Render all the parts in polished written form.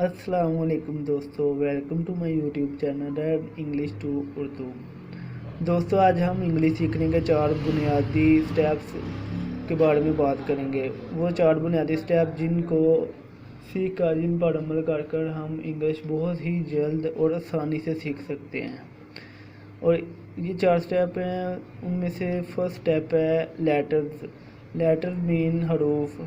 अस्सलाम वालेकुम दोस्तों, welcome to my YouTube channel English to Urdu. दोस्तों, आज हम इंग्लिश सीखने के 4 बुनियादी स्टेप्स के बारे में बात करेंगे। वो 4 बुनियादी स्टेप जिनको सीख कर, जिन पर अमल कर हम इंग्लिश बहुत ही जल्द और आसानी से सीख सकते हैं। और ये 4 स्टेप हैं, उनमें से फर्स्ट स्टेप है लेटर्स। लेटर्स मीन हरूफ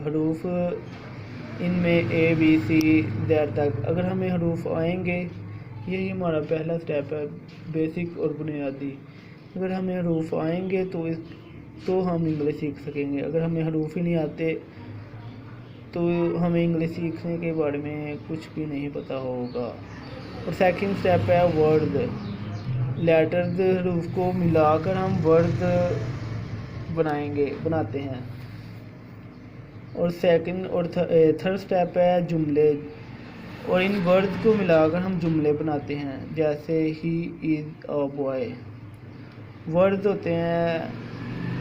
इनमें ए बी सी ज़ेड तक। अगर हमें हरूफ आएंगे, यही हमारा पहला स्टेप है, बेसिक और बुनियादी। अगर हमें हरूफ आएंगे तो हम इंग्लिश सीख सकेंगे। अगर हमें हरूफ ही नहीं आते तो हमें इंग्लिश सीखने के बारे में कुछ भी नहीं पता होगा। और सेकंड स्टेप है वर्ड। लेटर्स हरूफ को मिलाकर हम वर्ड बनाते हैं। और सेकंड और थर्ड स्टेप है जुमले, और इन वर्ड्स को मिलाकर हम जुमले बनाते हैं, जैसे he is a boy. Words होते हैं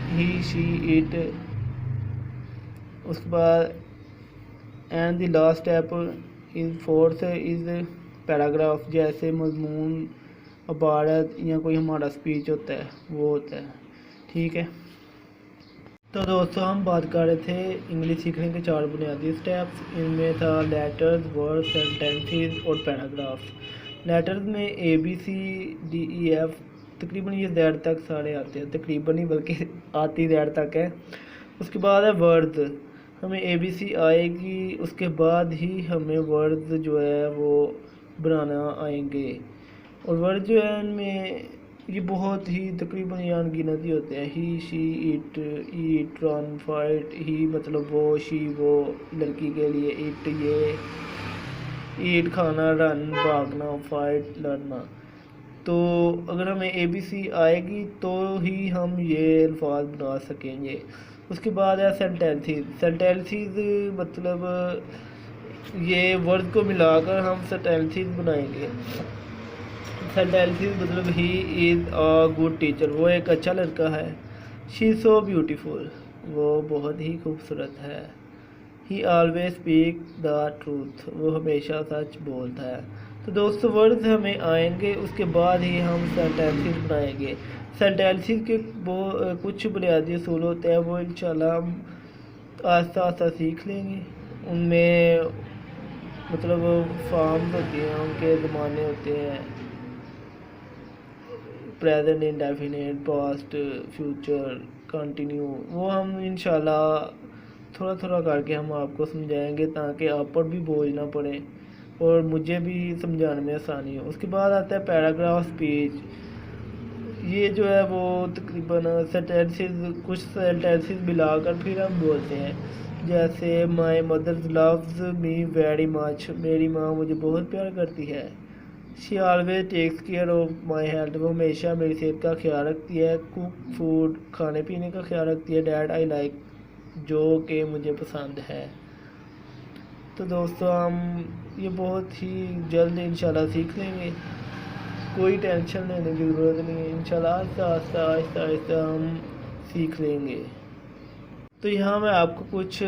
ही, शी, इट। उसके बाद and the last step is fourth is paragraph, जैसे मजमून, इबारत या कोई हमारा स्पीच होता है, वो होता है। ठीक है, तो दोस्तों हम बात कर रहे थे इंग्लिश सीखने के 4 बुनियादी स्टेप्स। इनमें था लेटर्स, वर्ड, सेंटेंसेस और पैराग्राफ्स। लेटर्स में A B C D E F, तकरीबन ये ज़ेड तक सारे आते हैं, तकरीबन ही बल्कि आती ज़ेड तक है। उसके बाद है वर्ड्स, हमें ए बी सी आएगी, उसके बाद ही हमें वर्ड्स जो है वो बनाना आएंगे। और वर्ड जो है इनमें ये बहुत ही तकरीबन ये अनगिनत ही होते हैं। He, she, it, eat, run, fight. He मतलब वो, शी वो लड़की के लिए, इट ये, ईट खाना, रन भागना, फाइट लड़ना। तो अगर हमें ए बी सी आएगी तो ही हम ये अल्फाज बना सकेंगे। उसके बाद है सेंटेंसेस। सेंटेंसेस मतलब ये वर्ड को मिलाकर हम सेंटेंसेस बनाएंगे। सेंटेंसेस मतलब he is a good teacher, वो एक अच्छा लड़का है। शी इज़ सो ब्यूटीफुल, वो बहुत ही खूबसूरत है। ही ऑलवेज स्पीक द ट्रूथ, वो हमेशा सच बोलता है। तो दोस्तों वर्ड्स हमें आएंगे, उसके बाद ही हम सेंटेंसेस बनाएंगे। सेंटेंसेस के वो कुछ बुनियादी असूल होते हैं, वो इंशाल्लाह हम आहिस्ता आहिस्ता सीख लेंगे। उनमें मतलब फॉर्म्स होती हैं, उनके ज़माने होते हैं, present, indefinite, past, future, continue. वो हम इंशाल्लाह थोड़ा थोड़ा करके हम आपको समझाएंगे, ताकि आप पर भी बोझ ना पड़े और मुझे भी समझाने में आसानी हो। उसके बाद आता है पैराग्राफ स्पीच। ये जो है वो तकरीबन सेंटेंसेस, कुछ सेंटेंसेस मिलाकर फिर हम बोलते हैं, जैसे my mother loves me very much, मेरी माँ मुझे बहुत प्यार करती है। She always takes care of my health, वो हमेशा मेरी सेहत का ख्याल रखती है। कुक फूड, खाने पीने का ख्याल रखती है। डैट आई लाइक, जो कि मुझे पसंद है। तो दोस्तों हम ये बहुत ही जल्द इंशाल्लाह सीख लेंगे, कोई टेंशन लेने की ज़रूरत नहीं है। इंशाल्लाह आहिस्ता आहिस्ता हम सीख लेंगे। तो यहाँ मैं आपको कुछ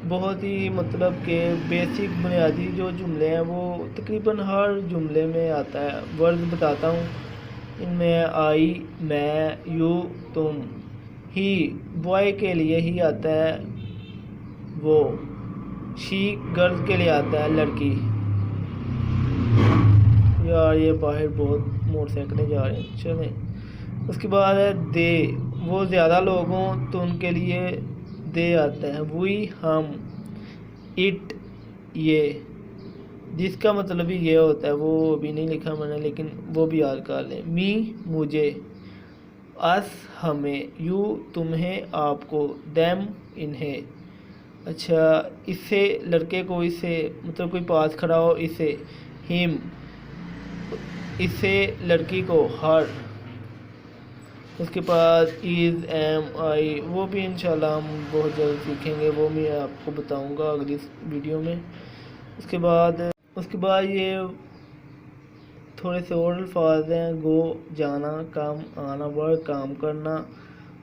बहुत ही मतलब के बेसिक बुनियादी जो जुमले हैं, वो तकरीबन हर जुमले में आता है, वर्ड बताता हूँ। इनमें आई, मैं, यू, तुम। ही बॉय के लिए ही आता है, वो। शी गर्ल के लिए आता है, लड़की। यार ये बाहर बहुत मोटरसाइकिलें जा रहे हैं, चलें। उसके बाद है दे, वो ज़्यादा लोग हों तो उनके लिए दे आता है। वी हम, इट ये, जिसका मतलब भी ये होता है, वो अभी नहीं लिखा मैंने, लेकिन वो भी याद कर लें। मी मुझे, अस हमें, यू तुम्हें आपको, देम इन्हें। अच्छा, इससे लड़के को, इससे मतलब कोई पास खड़ा हो, इसे। हिम, इससे लड़की को, हर। उसके बाद इज़, एम, आई, वो भी इंशाल्लाह हम बहुत जल्द सीखेंगे, वो मैं आपको बताऊंगा अगली वीडियो में। उसके बाद ये थोड़े से और अल्फाज हैं। गो जाना, कम आना, वर्क काम करना,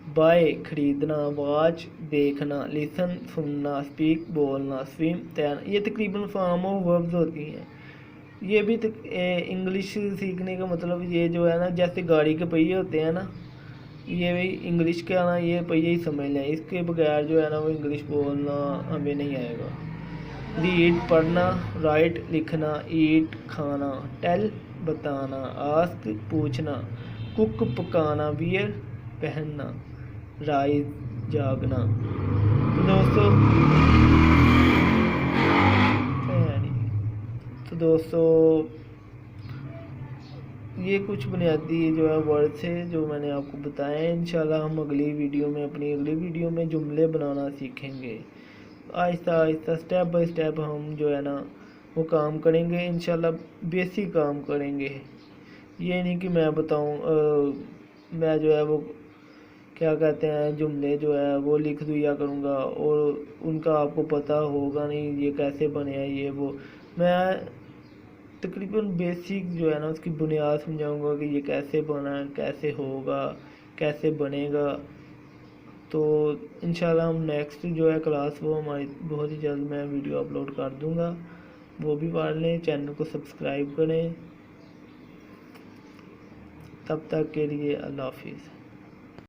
बाय खरीदना, वॉच देखना, लिसन सुनना, स्पीक बोलना, स्विम तैरना। ये तकरीबन फॉर्म ऑफ वर्ब्स होती हैं। ये भी इंग्लिश सीखने का मतलब ये जो है ना, जैसे गाड़ी के पहिए होते हैं ना, ये भी इंग्लिश का ना ये पहिए ही समझ लें। इसके बगैर जो है ना वो इंग्लिश बोलना हमें नहीं आएगा। रीड पढ़ना, राइट लिखना, ईट खाना, टेल बताना, आस्क पूछना, कुक पकाना, वियर पहनना, राइज जागना। तो दोस्तों ये कुछ बुनियादी जो है वर्ड थे जो मैंने आपको बताए हैं। इंशाल्लाह हम अपनी अगली वीडियो में जुमले बनाना सीखेंगे। Aahista Aahista step by step हम जो है ना वो काम करेंगे। इंशाल्लाह बेसिक काम करेंगे। ये नहीं कि मैं बताऊं मैं जो है वो क्या कहते हैं जुमले जो है वो लिख दिया करूँगा और उनका आपको पता होगा नहीं ये कैसे बने हैं ये वो। मैं तकरीबन बेसिक जो है ना उसकी बुनियाद समझाऊंगा कि ये कैसे बना है, कैसे होगा, कैसे बनेगा। तो इंशाल्लाह हम नेक्स्ट जो है क्लास वो हमारी बहुत ही जल्द मैं वीडियो अपलोड कर दूंगा, वो भी पढ़ लें, चैनल को सब्सक्राइब करें। तब तक के लिए अल्लाह हाफिज़।